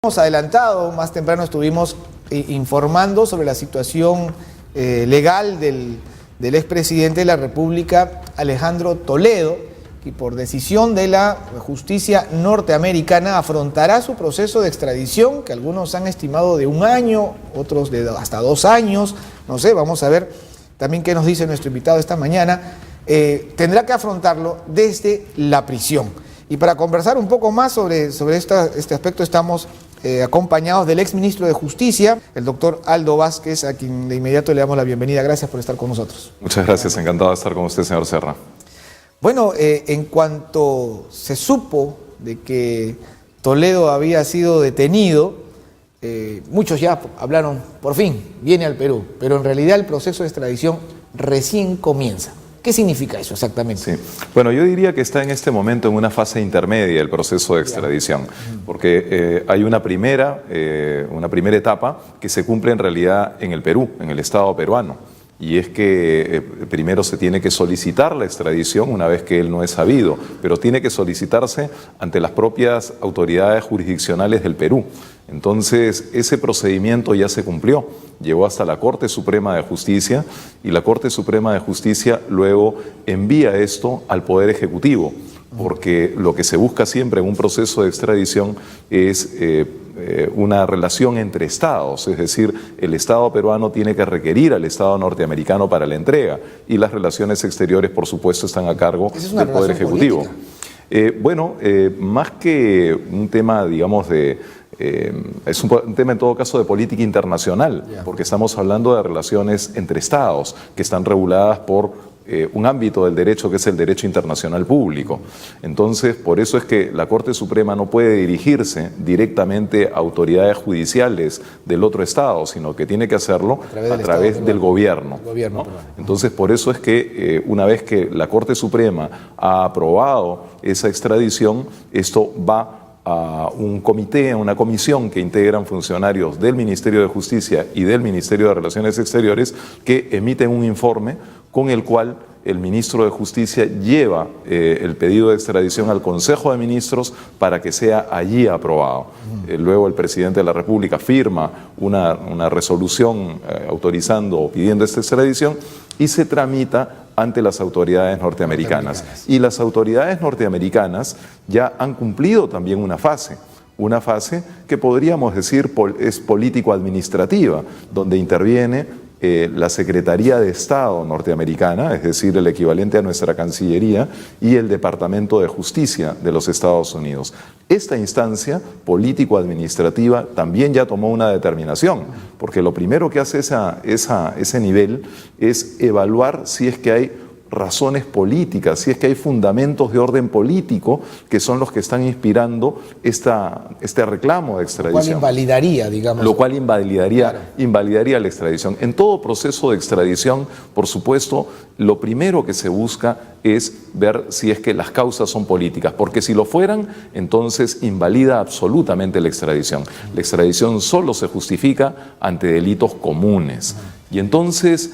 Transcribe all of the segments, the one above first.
Hemos adelantado, más temprano estuvimos informando sobre la situación legal del expresidente de la República, Alejandro Toledo, que por decisión de la justicia norteamericana afrontará su proceso de extradición, que algunos han estimado de 1 año, otros de hasta 2 años, no sé, vamos a ver también qué nos dice nuestro invitado esta mañana. Tendrá que afrontarlo desde la prisión. Y para conversar un poco más sobre este aspecto estamos acompañados del exministro de Justicia, el doctor Aldo Vázquez, a quien de inmediato le damos la bienvenida. Gracias por estar con nosotros. Muchas gracias, encantado de estar con usted, señor Serra. Bueno, en cuanto se supo de que Toledo había sido detenido, muchos ya hablaron, por fin, viene al Perú, pero en realidad el proceso de extradición recién comienza. ¿Qué significa eso exactamente? Sí. Bueno, yo diría que está en este momento en una fase intermedia el proceso de extradición, porque hay una primera etapa que se cumple en realidad en el Perú, en el Estado peruano, y es que primero se tiene que solicitar la extradición una vez que él no es sabido, pero tiene que solicitarse ante las propias autoridades jurisdiccionales del Perú. Entonces, ese procedimiento ya se cumplió, llegó hasta la Corte Suprema de Justicia y la Corte Suprema de Justicia luego envía esto al Poder Ejecutivo, porque lo que se busca siempre en un proceso de extradición es una relación entre estados, es decir, el Estado peruano tiene que requerir al Estado norteamericano para la entrega y las relaciones exteriores, por supuesto, están a cargo del Poder Ejecutivo. Más que un tema, digamos, es un tema en todo caso de política internacional, porque estamos hablando de relaciones entre estados que están reguladas por un ámbito del derecho que es el derecho internacional público. Entonces, por eso es que la Corte Suprema no puede dirigirse directamente a autoridades judiciales del otro estado, sino que tiene que hacerlo a través del gobierno. ¿No? Entonces, por eso es que una vez que la Corte Suprema ha aprobado esa extradición, esto va a un comité, a una comisión que integran funcionarios del Ministerio de Justicia y del Ministerio de Relaciones Exteriores que emiten un informe con el cual el ministro de Justicia lleva el pedido de extradición al Consejo de Ministros para que sea allí aprobado. Luego el presidente de la República firma una resolución autorizando o pidiendo esta extradición y se tramita ante las autoridades norteamericanas. Y las autoridades norteamericanas ya han cumplido también una fase que podríamos decir es político-administrativa, donde interviene la Secretaría de Estado norteamericana, es decir, el equivalente a nuestra Cancillería, y el Departamento de Justicia de los Estados Unidos. Esta instancia político-administrativa también ya tomó una determinación, porque lo primero que hace ese nivel es evaluar si es que hay razones políticas, si es que hay fundamentos de orden político que son los que están inspirando este reclamo de extradición. Lo cual invalidaría, digamos. Lo cual invalidaría la extradición. En todo proceso de extradición, por supuesto, lo primero que se busca es ver si es que las causas son políticas, porque si lo fueran, entonces invalida absolutamente la extradición. La extradición solo se justifica ante delitos comunes. Y entonces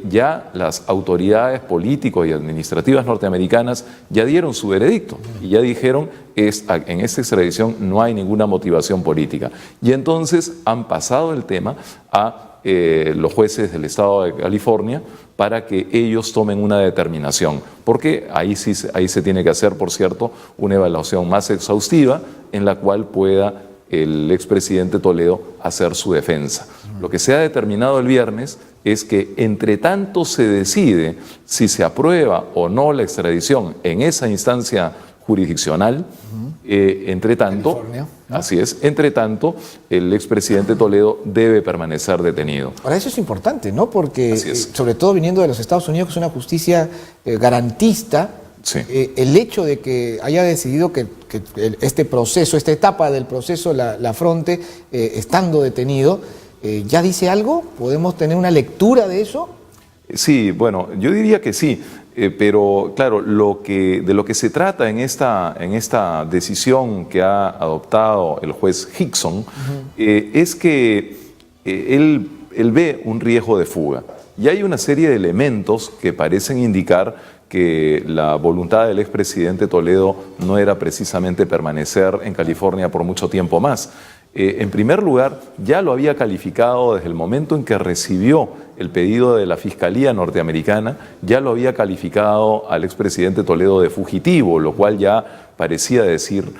ya las autoridades políticas y administrativas norteamericanas ya dieron su veredicto y ya dijeron en esta extradición no hay ninguna motivación política. Y entonces han pasado el tema a los jueces del Estado de California para que ellos tomen una determinación, porque ahí se tiene que hacer, por cierto, una evaluación más exhaustiva en la cual pueda el expresidente Toledo hacer su defensa. Lo que se ha determinado el viernes es que entre tanto se decide si se aprueba o no la extradición en esa instancia jurisdiccional, entre tanto, así es, entre tanto, el expresidente Toledo debe permanecer detenido. Ahora, eso es importante, ¿no? Porque, sobre todo viniendo de los Estados Unidos, que es una justicia garantista, sí. El hecho de que haya decidido que este proceso, esta etapa del proceso la afronte estando detenido, ¿ya dice algo? ¿Podemos tener una lectura de eso? Sí, bueno, yo diría que sí, pero claro, de lo que se trata en esta decisión que ha adoptado el juez Hickson es que él ve un riesgo de fuga. Y hay una serie de elementos que parecen indicar que la voluntad del expresidente Toledo no era precisamente permanecer en California por mucho tiempo más. En primer lugar, ya lo había calificado desde el momento en que recibió el pedido de la Fiscalía norteamericana, ya lo había calificado al expresidente Toledo de fugitivo, lo cual ya parecía decir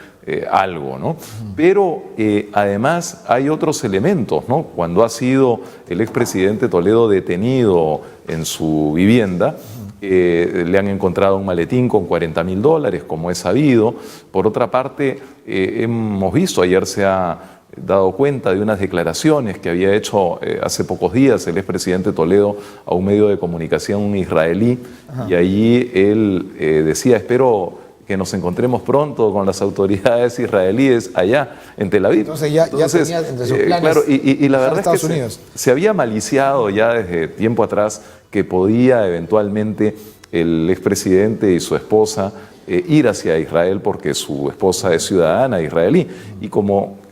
algo, ¿no? Pero además hay otros elementos, ¿no? Cuando ha sido el expresidente Toledo detenido en su vivienda, le han encontrado un maletín con $40.000, como es sabido. Por otra parte, hemos visto, ayer se ha dado cuenta de unas declaraciones que había hecho hace pocos días el expresidente Toledo a un medio de comunicación israelí. Ajá. Y allí él decía, espero que nos encontremos pronto con las autoridades israelíes allá en Tel Aviv. Entonces ya tenía entre sus planes claro, y la verdad Estados es que Unidos. Se había maliciado ya desde tiempo atrás que podía eventualmente el expresidente y su esposa ir hacia Israel porque su esposa es ciudadana israelí. Y como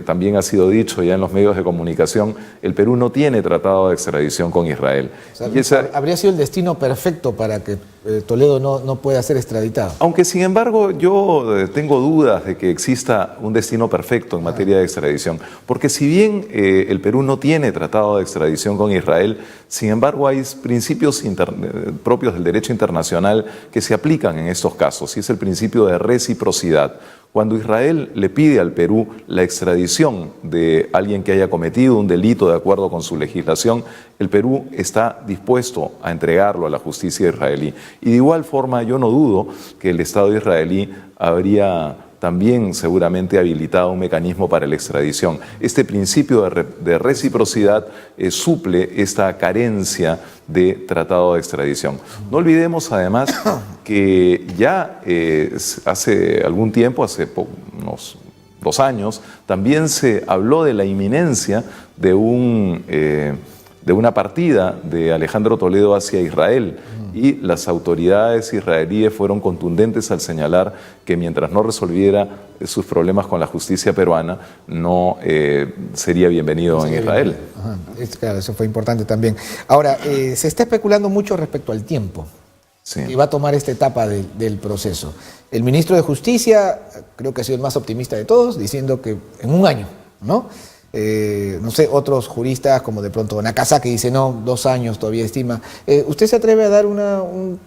también ha sido dicho ya en los medios de comunicación, el Perú no tiene tratado de extradición con Israel. O sea, habría sido el destino perfecto para que Toledo no pueda ser extraditado. Aunque sin embargo yo tengo dudas de que exista un destino perfecto en materia de extradición, porque si bien el Perú no tiene tratado de extradición con Israel, sin embargo hay principios propios del derecho internacional que se aplican en estos casos, y es el principio de reciprocidad. Cuando Israel le pide al Perú la extradición de alguien que haya cometido un delito de acuerdo con su legislación, el Perú está dispuesto a entregarlo a la justicia israelí. Y de igual forma yo no dudo que el Estado israelí habría también seguramente habilitado un mecanismo para la extradición. Este principio de reciprocidad suple esta carencia de tratado de extradición. No olvidemos además que ya hace algún tiempo, hace unos 2 años, también se habló de la inminencia de una partida de Alejandro Toledo hacia Israel, y las autoridades israelíes fueron contundentes al señalar que mientras no resolviera sus problemas con la justicia peruana, no sería bienvenido en Israel. Claro, eso fue importante también. Ahora, se está especulando mucho respecto al tiempo que va a tomar esta etapa del proceso. El ministro de Justicia, creo que ha sido el más optimista de todos, diciendo que en 1 año, ¿no? No sé, otros juristas como de pronto Nakazaki dice no, 2 años todavía estima. ¿Usted se atreve a dar un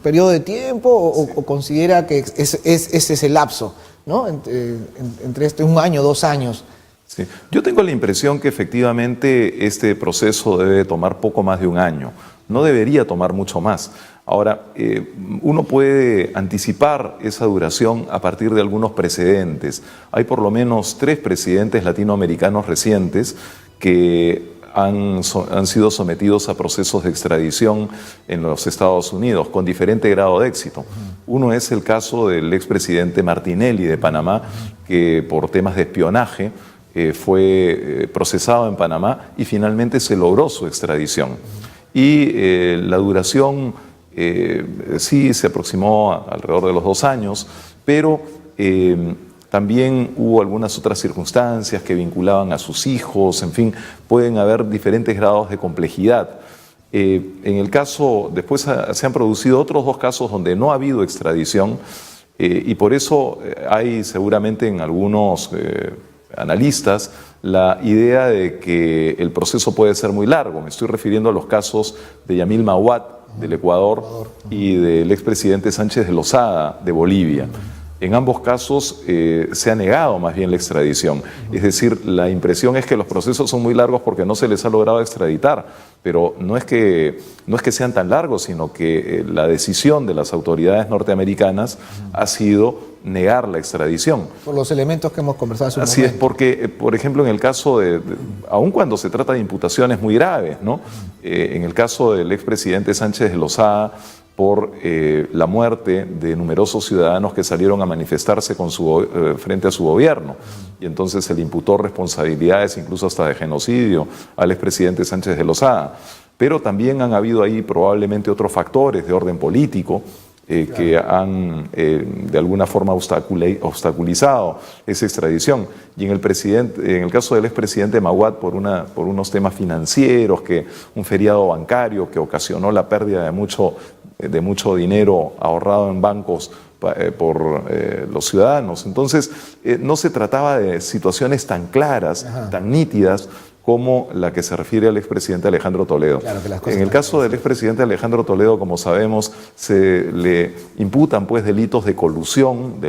periodo de tiempo o considera que ese es el lapso, ¿no? entre 1 año, 2 años? Sí. Yo tengo la impresión que efectivamente este proceso debe tomar poco más de 1 año. No debería tomar mucho más. Ahora, uno puede anticipar esa duración a partir de algunos precedentes. Hay por lo menos 3 presidentes latinoamericanos recientes que han sido sometidos a procesos de extradición en los Estados Unidos con diferente grado de éxito. Uno es el caso del expresidente Martinelli de Panamá, que por temas de espionaje fue procesado en Panamá y finalmente se logró su extradición. Y la duración sí se aproximó alrededor de los 2 años, pero también hubo algunas otras circunstancias que vinculaban a sus hijos, en fin, pueden haber diferentes grados de complejidad. En el caso, después se han producido otros 2 casos donde no ha habido extradición, y por eso hay seguramente en algunos analistas la idea de que el proceso puede ser muy largo. Me estoy refiriendo a los casos de Yamil Mahuad del Ecuador y del expresidente Sánchez de Lozada de Bolivia. En ambos casos se ha negado más bien la extradición. Es decir, la impresión es que los procesos son muy largos porque no se les ha logrado extraditar, pero no es que sean tan largos, sino que la decisión de las autoridades norteamericanas ha sido negar la extradición. Por los elementos que hemos conversado hace un momento. Así es, porque, por ejemplo, en el caso aun cuando se trata de imputaciones muy graves, ¿no? En el caso del expresidente Sánchez de Lozada, por la muerte de numerosos ciudadanos que salieron a manifestarse frente a su gobierno. Y entonces se le imputó responsabilidades, incluso hasta de genocidio, al expresidente Sánchez de Lozada. Pero también han habido ahí probablemente otros factores de orden político que han de alguna forma obstaculizado esa extradición. Y en el caso del expresidente Mahuad, por unos temas financieros, un feriado bancario que ocasionó la pérdida de mucho de mucho dinero ahorrado en bancos por los ciudadanos. Entonces, no se trataba de situaciones tan claras, tan nítidas, como la que se refiere al expresidente Alejandro Toledo. Claro, en el caso del expresidente Alejandro Toledo, como sabemos, se le imputan pues delito de colusión,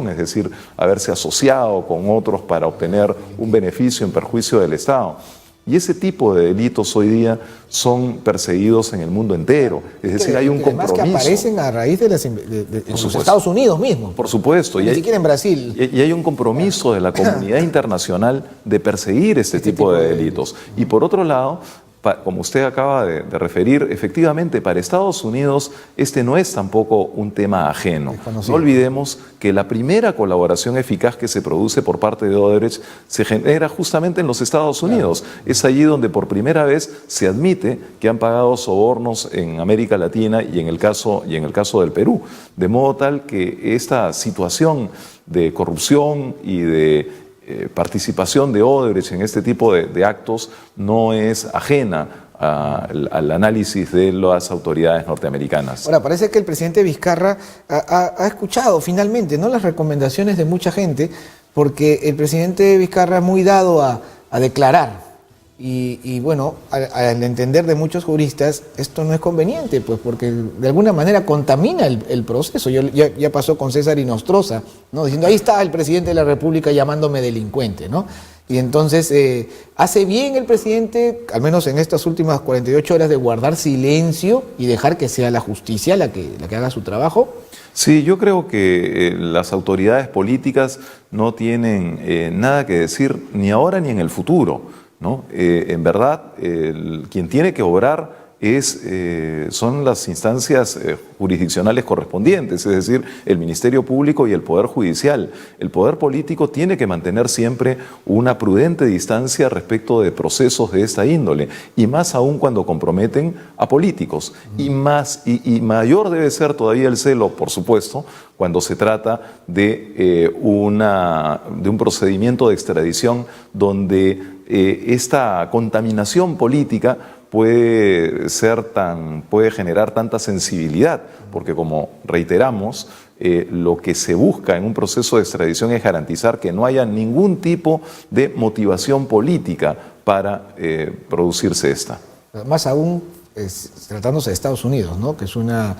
es decir, haberse asociado con otros para obtener un beneficio en perjuicio del Estado. Y ese tipo de delitos hoy día son perseguidos en el mundo entero. Es decir, hay un compromiso. Además que aparecen a raíz de los Estados Unidos mismos. Por supuesto. Ni siquiera en Brasil. Y hay un compromiso de la comunidad internacional de perseguir este tipo de delitos. Y por otro lado, como usted acaba de referir, efectivamente para Estados Unidos este no es tampoco un tema ajeno. No olvidemos que la primera colaboración eficaz que se produce por parte de Odebrecht se genera justamente en los Estados Unidos. Claro. Es allí donde por primera vez se admite que han pagado sobornos en América Latina y en el caso del Perú. De modo tal que esta situación de corrupción y de participación de Odebrecht en este tipo de actos no es ajena al análisis de las autoridades norteamericanas. Ahora, parece que el presidente Vizcarra ha escuchado finalmente, ¿no?, las recomendaciones de mucha gente, porque el presidente Vizcarra es muy dado a declarar. Y bueno, al entender de muchos juristas, esto no es conveniente, pues porque de alguna manera contamina el proceso. Ya pasó con César Inostroza, ¿no?, diciendo, ahí está el presidente de la República llamándome delincuente, ¿no? Y entonces, hace bien el presidente, al menos en estas últimas 48 horas, de guardar silencio y dejar que sea la justicia la que haga su trabajo. Sí, yo creo que las autoridades políticas no tienen nada que decir ni ahora ni en el futuro, ¿no? En verdad, quien tiene que obrar son las instancias jurisdiccionales correspondientes, es decir, el Ministerio Público y el Poder Judicial. El Poder Político tiene que mantener siempre una prudente distancia respecto de procesos de esta índole, y más aún cuando comprometen a políticos. Y mayor debe ser todavía el celo, por supuesto, cuando se trata de un procedimiento de extradición donde esta contaminación política puede generar tanta sensibilidad, porque como reiteramos, lo que se busca en un proceso de extradición es garantizar que no haya ningún tipo de motivación política para producirse esta. Más aún tratándose de Estados Unidos, ¿no?, que es una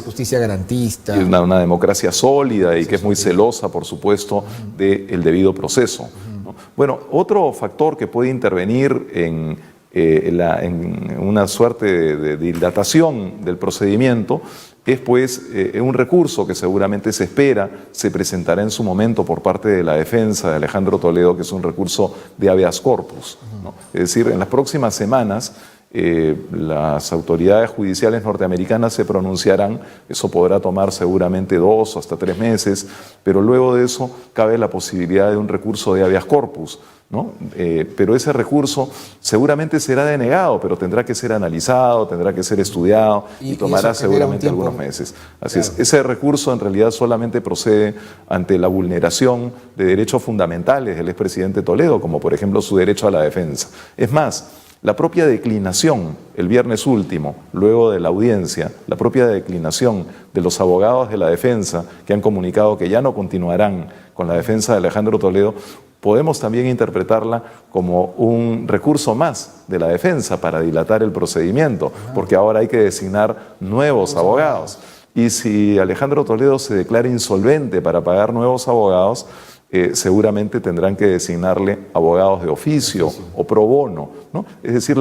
justicia garantista. Y una democracia sólida y que es muy celosa, por supuesto, del debido proceso. ¿No? Bueno, otro factor que puede intervenir en una suerte de dilatación del procedimiento es pues un recurso que seguramente se espera se presentará en su momento por parte de la defensa de Alejandro Toledo, que es un recurso de habeas corpus, ¿no? Es decir, en las próximas semanas las autoridades judiciales norteamericanas se pronunciarán. Eso podrá tomar seguramente 2 o hasta 3 meses, pero luego de eso cabe la posibilidad de un recurso de habeas corpus, ¿no? Pero ese recurso seguramente será denegado, pero tendrá que ser analizado, tendrá que ser estudiado y tomará seguramente algunos meses. Así es. Ese recurso en realidad solamente procede ante la vulneración de derechos fundamentales del expresidente Toledo, como por ejemplo su derecho a la defensa. Es más, la propia declinación, el viernes último, luego de la audiencia, la propia declinación de los abogados de la defensa que han comunicado que ya no continuarán con la defensa de Alejandro Toledo, podemos también interpretarla como un recurso más de la defensa para dilatar el procedimiento, porque ahora hay que designar nuevos abogados. Y si Alejandro Toledo se declara insolvente para pagar nuevos abogados, seguramente tendrán que designarle abogados de oficio o pro bono, ¿no? Es decir,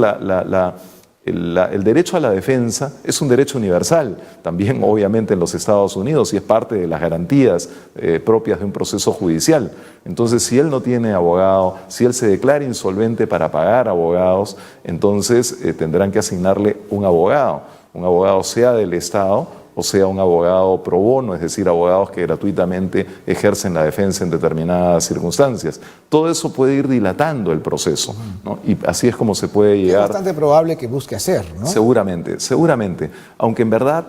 el derecho a la defensa es un derecho universal, también obviamente en los Estados Unidos, y es parte de las garantías propias de un proceso judicial. Entonces, si él no tiene abogado, si él se declara insolvente para pagar abogados, entonces tendrán que asignarle un abogado sea del Estado o sea un abogado pro bono, es decir, abogados que gratuitamente ejercen la defensa en determinadas circunstancias. Todo eso puede ir dilatando el proceso, ¿no? Y así es como se puede llegar. Es bastante probable que busque hacer, ¿no? Seguramente, aunque en verdad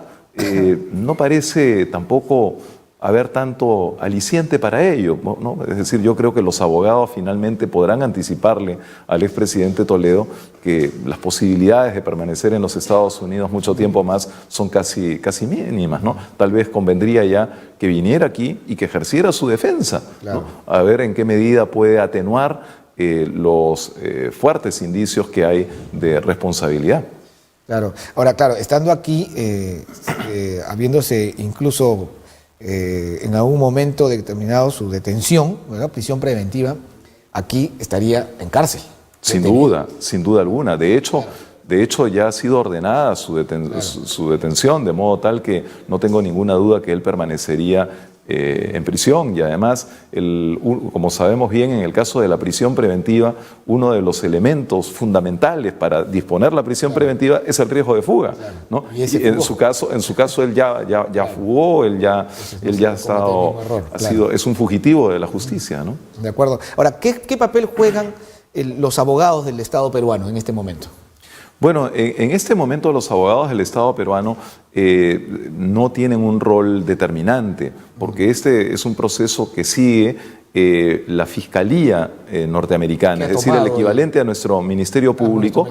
no parece tampoco haber tanto aliciente para ello, ¿no? Es decir, yo creo que los abogados finalmente podrán anticiparle al expresidente Toledo que las posibilidades de permanecer en los Estados Unidos mucho tiempo más son casi mínimas, ¿no? Tal vez convendría ya que viniera aquí y que ejerciera su defensa, claro, ¿no? A ver en qué medida puede atenuar los fuertes indicios que hay de responsabilidad. Claro. Ahora, claro, estando aquí, habiéndose incluso en algún momento determinado su detención, ¿verdad? Prisión preventiva, aquí estaría en cárcel. Sin duda alguna. De hecho ya ha sido ordenada su detención, de modo tal que no tengo ninguna duda que él permanecería en prisión. Y además, como sabemos bien, en el caso de la prisión preventiva, uno de los elementos fundamentales para disponer la prisión preventiva es el riesgo de fuga, ¿no? Y en su caso él ya fugó, él ya ha estado, es un fugitivo de la justicia, ¿no? De acuerdo. Ahora, ¿qué papel juegan los abogados del Estado peruano en este momento? Bueno, en este momento los abogados del Estado peruano no tienen un rol determinante, porque este es un proceso que sigue la Fiscalía norteamericana, es decir, el equivalente a nuestro Ministerio Público,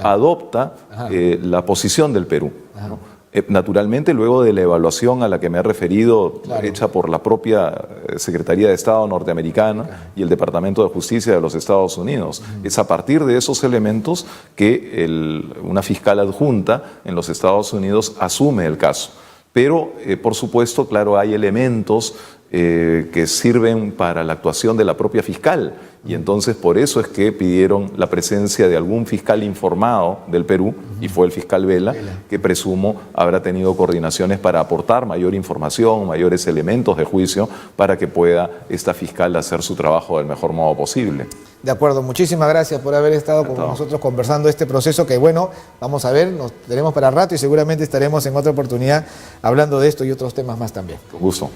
adopta la posición del Perú, ¿no? Naturalmente, luego de la evaluación a la que me he referido, hecha por la propia Secretaría de Estado norteamericana y el Departamento de Justicia de los Estados Unidos. Es a partir de esos elementos que una fiscal adjunta en los Estados Unidos asume el caso. Pero, por supuesto, claro, hay elementos que sirven para la actuación de la propia fiscal, y entonces por eso es que pidieron la presencia de algún fiscal informado del Perú, y fue el fiscal Vela, que presumo habrá tenido coordinaciones para aportar mayor información, mayores elementos de juicio, para que pueda esta fiscal hacer su trabajo del mejor modo posible. De acuerdo, muchísimas gracias por haber estado con nosotros conversando este proceso que, bueno, vamos a ver, nos tenemos para rato y seguramente estaremos en otra oportunidad hablando de esto y otros temas más también. Con gusto.